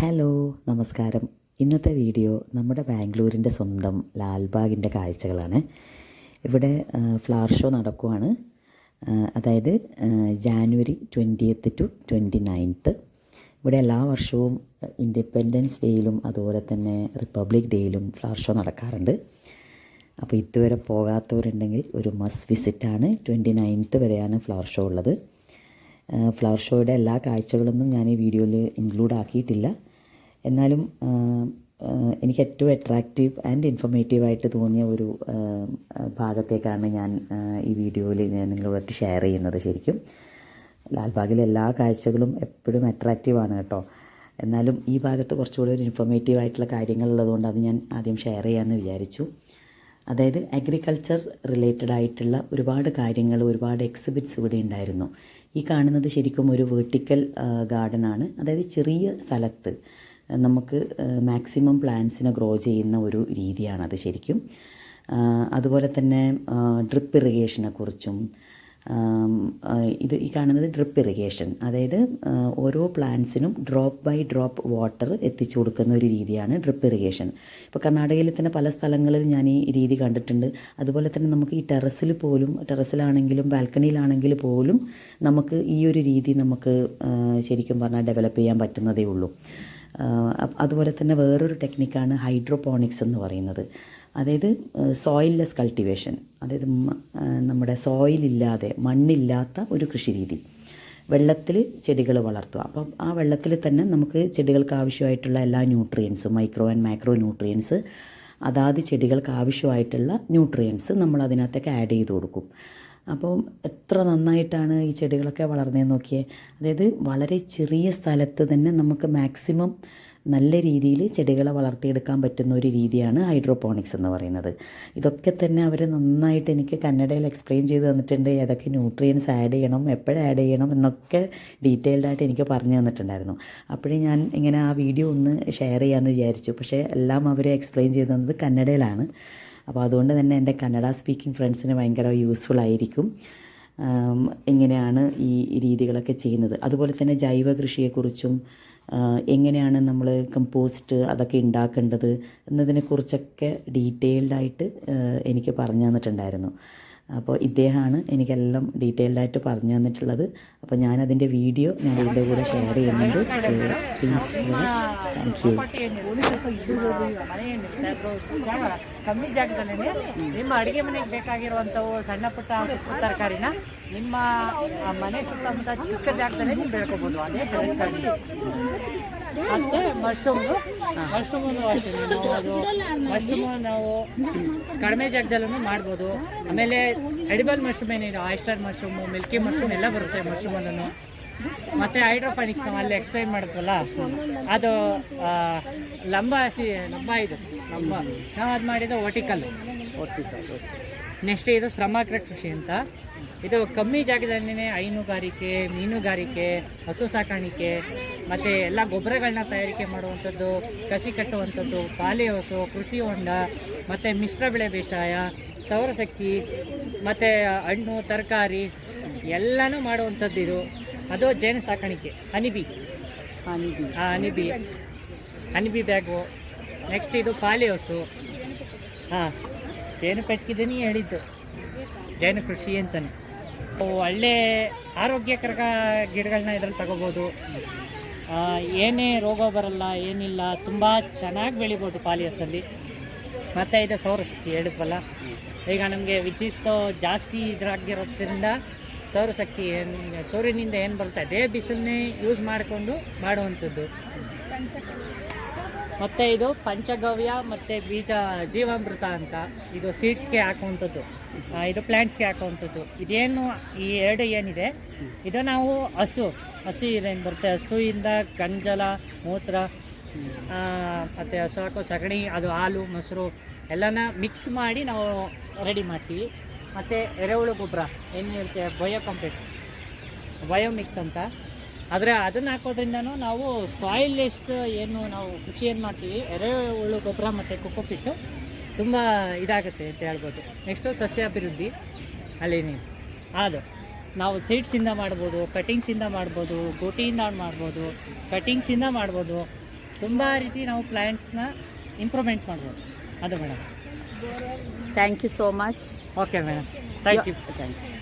Hello നമസ്കാരം. ഇന്നത്തെ video നമ്മുടെ ബാംഗ്ലൂരിൻ്റെ സ്വന്തം ലാൽബാഗിൻ്റെ കാഴ്ചകളാണ്. ഇവിടെ ഫ്ലവർ ഷോ നടക്കുവാണ്. അതായത് ജാനുവരി 20th to 29th. ഇവിടെ എല്ലാ വർഷവും ഇൻഡിപെൻഡൻസ് ഡേയിലും അതുപോലെ തന്നെ റിപ്പബ്ലിക് ഡേയിലും ഫ്ലവർ ഷോ നടക്കാറുണ്ട്. അപ്പോൾ ഇതുവരെ പോകാത്തവരുണ്ടെങ്കിൽ ഒരു മസ്റ്റ് വിസിറ്റാണ്. 29th വരെയാണ് ഫ്ലവർ ഷോ ഉള്ളത്. ഫ്ലവർ ഷോയുടെ എല്ലാ കാഴ്ചകളൊന്നും ഞാൻ ഈ വീഡിയോയിൽ ഇൻക്ലൂഡ് ആക്കിയിട്ടില്ല. എന്നാലും എനിക്ക് ഏറ്റവും അട്രാക്റ്റീവ് ആൻഡ് ഇൻഫോർമേറ്റീവായിട്ട് തോന്നിയ ഒരു ഭാഗത്തേക്കാണ് ഞാൻ ഈ വീഡിയോയിൽ ഞാൻ നിങ്ങളോട് ഷെയർ ചെയ്യുന്നത്. ശരിക്കും ലാൽബാഗിലെ എല്ലാ കാഴ്ചകളും എപ്പോഴും അട്രാക്റ്റീവാണ് കേട്ടോ. എന്നാലും ഈ ഭാഗത്ത് കുറച്ചുകൂടി ഒരു ഇൻഫോർമേറ്റീവായിട്ടുള്ള കാര്യങ്ങളുള്ളതുകൊണ്ട് അത് ഞാൻ ആദ്യം ഷെയർ ചെയ്യാമെന്ന് വിചാരിച്ചു. അതായത് അഗ്രികൾച്ചർ റിലേറ്റഡ് ആയിട്ടുള്ള ഒരുപാട് കാര്യങ്ങൾ, ഒരുപാട് എക്സിബിറ്റ്സ് ഇവിടെ ഉണ്ടായിരുന്നു. ഈ കാണുന്നത് ശരിക്കും ഒരു വെർട്ടിക്കൽ ഗാർഡനാണ്. അതായത് ചെറിയ സ്ഥലത്ത് നമുക്ക് മാക്സിമം പ്ലാന്റ്സിനെ ഗ്രോ ചെയ്യുന്ന ഒരു രീതിയാണത് ശരിക്കും. അതുപോലെ തന്നെ ഡ്രിപ്പ് ഇറിഗേഷനെ കുറിച്ചും ഈ കാണുന്നത് ഡ്രിപ്പ് ഇറിഗേഷൻ, അതായത് ഓരോ പ്ലാന്റ്സിനും ഡ്രോപ്പ് ബൈ ഡ്രോപ്പ് വാട്ടർ എത്തിച്ചു കൊടുക്കുന്ന ഒരു രീതിയാണ് ഡ്രിപ്പ് ഇറിഗേഷൻ. ഇപ്പോൾ കർണാടകയിൽ തന്നെ പല സ്ഥലങ്ങളിൽ ഞാൻ ഈ രീതി കണ്ടിട്ടുണ്ട്. അതുപോലെ തന്നെ നമുക്ക് ഈ ടെറസിലാണെങ്കിലും ബാൽക്കണിയിലാണെങ്കിൽ പോലും നമുക്ക് ഈ ഒരു രീതി നമുക്ക് ശരിക്കും പറഞ്ഞാൽ ഡെവലപ്പ് ചെയ്യാൻ പറ്റുന്നതേ ഉള്ളൂ. അതുപോലെ തന്നെ വേറൊരു ടെക്നിക്കാണ് ഹൈഡ്രോപോണിക്സ് എന്ന് പറയുന്നത്. അതായത് സോയിൽലെസ് കൾട്ടിവേഷൻ, അതായത് നമ്മുടെ സോയിലില്ലാതെ, മണ്ണില്ലാത്ത ഒരു കൃഷി രീതി. വെള്ളത്തിൽ ചെടികൾ വളർത്തുക. അപ്പം ആ വെള്ളത്തിൽ തന്നെ നമുക്ക് ചെടികൾക്ക് ആവശ്യമായിട്ടുള്ള എല്ലാ ന്യൂട്രിയൻസും, മൈക്രോ ആൻഡ് മാക്രോ ന്യൂട്രിയൻസ്, അതാത് ചെടികൾക്ക് ആവശ്യമായിട്ടുള്ള ന്യൂട്രിയൻസ് നമ്മൾ അതിനകത്തേക്ക് ആഡ് ചെയ്ത് കൊടുക്കും. അപ്പോൾ എത്ര നന്നായിട്ടാണ് ഈ ചെടികളൊക്കെ വളർന്നതെന്ന് നോക്കിയേ. അതായത് വളരെ ചെറിയ സ്ഥലത്ത് തന്നെ നമുക്ക് മാക്സിമം നല്ല രീതിയിൽ ചെടികളെ വളർത്തിയെടുക്കാൻ പറ്റുന്ന ഒരു രീതിയാണ് ഹൈഡ്രോപോണിക്സ് എന്ന് പറയുന്നത്. ഇതൊക്കെ തന്നെ അവർ നന്നായിട്ട് എനിക്ക് കന്നഡയിൽ എക്സ്പ്ലെയിൻ ചെയ്ത് തന്നിട്ടുണ്ട്. ഏതൊക്കെ ന്യൂട്രിയൻസ് ആഡ് ചെയ്യണം, എപ്പോഴും ആഡ് ചെയ്യണം എന്നൊക്കെ ഡീറ്റെയിൽഡായിട്ട് എനിക്ക് പറഞ്ഞു തന്നിട്ടുണ്ടായിരുന്നു. അപ്പോഴേ ഞാൻ ഇങ്ങനെ ആ വീഡിയോ ഒന്ന് ഷെയർ ചെയ്യാമെന്ന് വിചാരിച്ചു. പക്ഷേ എല്ലാം അവർ എക്സ്പ്ലെയിൻ ചെയ്ത് തന്നത് കന്നഡയിലാണ്. അപ്പോൾ അതുകൊണ്ട് തന്നെ എൻ്റെ കന്നഡ സ്പീക്കിംഗ് ഫ്രണ്ട്സിന് ഭയങ്കര യൂസ്ഫുൾ ആയിരിക്കും എങ്ങനെയാണ് ഈ രീതികളൊക്കെ ചെയ്യുന്നത്. അതുപോലെ തന്നെ ജൈവ കൃഷിയെക്കുറിച്ചും എങ്ങനെയാണ് നമ്മൾ കമ്പോസ്റ്റ് അതൊക്കെ ഉണ്ടാക്കേണ്ടത് എന്നതിനെക്കുറിച്ചൊക്കെ ഡീറ്റെയിൽഡായിട്ട് എനിക്ക് പറഞ്ഞു തന്നിട്ടുണ്ടായിരുന്നു. അപ്പോൾ ഇദ്ദേഹമാണ് എനിക്കെല്ലാം ഡീറ്റെയിൽഡായിട്ട് പറഞ്ഞു തന്നിട്ടുള്ളത്. അപ്പോൾ ഞാനതിൻ്റെ വീഡിയോ ഞാൻ ഇതിൻ്റെ കൂടെ ഷെയർ ചെയ്യുന്നുണ്ട്. So please watch. Thank you. ಕಮ್ಮಿ ಜಾಗದಲ್ಲೇ ನಿಮ್ಮ ಅಡುಗೆ ಮನೆಗೆ ಬೇಕಾಗಿರುವಂಥವು ಸಣ್ಣ ಪುಟ್ಟ ತರಕಾರಿನ ನಿಮ್ಮ ಮನೆ ಸುತ್ತಮುತ್ತ ಚಿಕ್ಕ ಜಾಗದಲ್ಲೇ ನೀವು ಬೆಳ್ಕೋಬೋದು. ಅದೇ ಬೆಳೆಸ್ತಾರೆ. ಮತ್ತು ಮಶ್ರೂಮು ಅಷ್ಟೇ ನಾವು ಕಡಿಮೆ ಜಾಗದಲ್ಲೂ ಮಾಡ್ಬೋದು. ಆಮೇಲೆ ಎಡಿಬಲ್ ಮಶ್ರೂಮ್ ಏನಿದೆ, ಆಯಿಸ್ಟರ್ ಮಶ್ರೂಮು, ಮಿಲ್ಕಿ ಮಶ್ರೂಮ್ ಎಲ್ಲ ಬರುತ್ತೆ ಮಶ್ರೂಮಲ್ಲೂ. ಮತ್ತು ಹೈಡ್ರೋಫಾನಿಕ್ಸ್ ನಾವು ಅಲ್ಲಿ ಎಕ್ಸ್ಪ್ಲೈನ್ ಮಾಡಿದ್ವಲ್ಲ, ಅದು ಲಂಬ ಇದು ನಾವು ಅದು ಮಾಡಿದ್ದು ವರ್ಟಿಕಲ್. ನೆಕ್ಸ್ಟ್ ಇದು ಶ್ರಮಾಗ್ರ ಕೃಷಿ ಅಂತ. ಇದು ಕಮ್ಮಿ ಜಾಗದಲ್ಲೇ ಹೈನುಗಾರಿಕೆ, ಮೀನುಗಾರಿಕೆ, ಹಸು ಸಾಕಾಣಿಕೆ ಮತ್ತು ಎಲ್ಲ ಗೊಬ್ಬರಗಳನ್ನ ತಯಾರಿಕೆ ಮಾಡುವಂಥದ್ದು, ಕಸಿ ಕಟ್ಟುವಂಥದ್ದು, ಪಾಲಿ ಹಸು, ಕೃಷಿ ಹೊಂಡ ಮತ್ತು ಮಿಶ್ರ ಬೆಳೆ ಬೇಸಾಯ, ಸೌರಶಕ್ತಿ ಮತ್ತು ಹಣ್ಣು ತರಕಾರಿ ಎಲ್ಲನೂ ಮಾಡುವಂಥದ್ದು ಇದು. ಅದು ಜೇನು ಸಾಕಾಣಿಕೆ, ಹನಿಬಿ ಬ್ಯಾಗು. ನೆಕ್ಸ್ಟ್ ಇದು ಪಾಲಿ ಹಸು. ಜೇನು ಪೆಟ್ಕಿದ್ದೀನಿ ಹೇಳಿದ್ದು, ಜೇನು ಕೃಷಿ ಅಂತಲೇ. ಒಳ್ಳೆ ಆರೋಗ್ಯಕರ ಗಿಡಗಳನ್ನ ಇದ್ರಲ್ಲಿ ತಗೋಬೋದು. ಏನೇ ರೋಗ ಬರಲ್ಲ, ಏನಿಲ್ಲ, ತುಂಬ ಚೆನ್ನಾಗಿ ಬೆಳಿಬೋದು ಪಾಲಿಯಸಲ್ಲಿ. ಮತ್ತು ಇದು ಸೌರಶಕ್ತಿ ಹೇಳಿದ್ವಲ್ಲ, ಈಗ ನಮಗೆ ವಿದ್ಯುತ್ ಜಾಸ್ತಿ ಇದ್ರಾಗಿರೋದ್ರಿಂದ ಸೌರಶಕ್ತಿ ಸೂರ್ಯನಿಂದ ಏನು ಬರುತ್ತೆ ಅದೇ ಬಿಸಿಲನ್ನೇ ಯೂಸ್ ಮಾಡಿಕೊಂಡು ಮಾಡುವಂಥದ್ದು. ಮತ್ತು ಇದು ಪಂಚಗವ್ಯ ಮತ್ತು ಬೀಜ ಜೀವಾಮೃತ ಅಂತ. ಇದು ಸೀಡ್ಸ್ಗೆ ಹಾಕುವಂಥದ್ದು, ಇದು ಪ್ಲ್ಯಾಂಟ್ಸ್ಗೆ ಹಾಕುವಂಥದ್ದು. ಇದೇನು ಈ ಎರಡು ಏನಿದೆ ಇದು ನಾವು ಹಸು ಏನು ಬರುತ್ತೆ, ಹಸುವಿಂದ ಗಂಜಲ, ಮೂತ್ರ ಮತ್ತು ಹಸು ಹಾಕೋ ಸಗಣಿ, ಅದು ಹಾಲು, ಮೊಸರು ಎಲ್ಲನ ಮಿಕ್ಸ್ ಮಾಡಿ ನಾವು ರೆಡಿ ಮಾಡ್ತೀವಿ. ಮತ್ತು ಎರೆಹುಳು ಗೊಬ್ಬರ ಏನು ಹೇಳ್ತೇವೆ, ಬಯೋಮಿಕ್ಸ್ ಅಂತ. ಆದರೆ ಅದನ್ನು ಹಾಕೋದ್ರಿಂದನೂ ನಾವು ಸಾಯಿಲ್ ವೇಸ್ಟ್ ಏನು ನಾವು ಕೃಷಿ ಏನು ಮಾಡ್ತೀವಿ, ಎರೆಹುಳು ಗೊಬ್ಬರ ಮತ್ತು ಕೊಕೊಪಿಟ್ಟು ತುಂಬ ಇದಾಗುತ್ತೆ ಅಂತ ಹೇಳ್ಬೋದು. ನೆಕ್ಸ್ಟು ಸಸ್ಯಾಭಿವೃದ್ಧಿ ಅಲ್ಲೇನೇ ಅದು ನಾವು ಸೀಡ್ಸಿಂದ ಮಾಡ್ಬೋದು, ಕಟಿಂಗ್ಸಿಂದ ಮಾಡ್ಬೋದು, ಗೋಟಿಯಿಂದ ಮಾಡ್ಬೋದು, ಕಟಿಂಗ್ಸಿಂದ ಮಾಡ್ಬೋದು. ತುಂಬ ರೀತಿ ನಾವು ಪ್ಲ್ಯಾಂಟ್ಸ್ನ ಇಂಪ್ರೂವ್ಮೆಂಟ್ ಮಾಡ್ಬೋದು. ಅದು madam. Thank you so much. Okay madam, thank you. Thank you.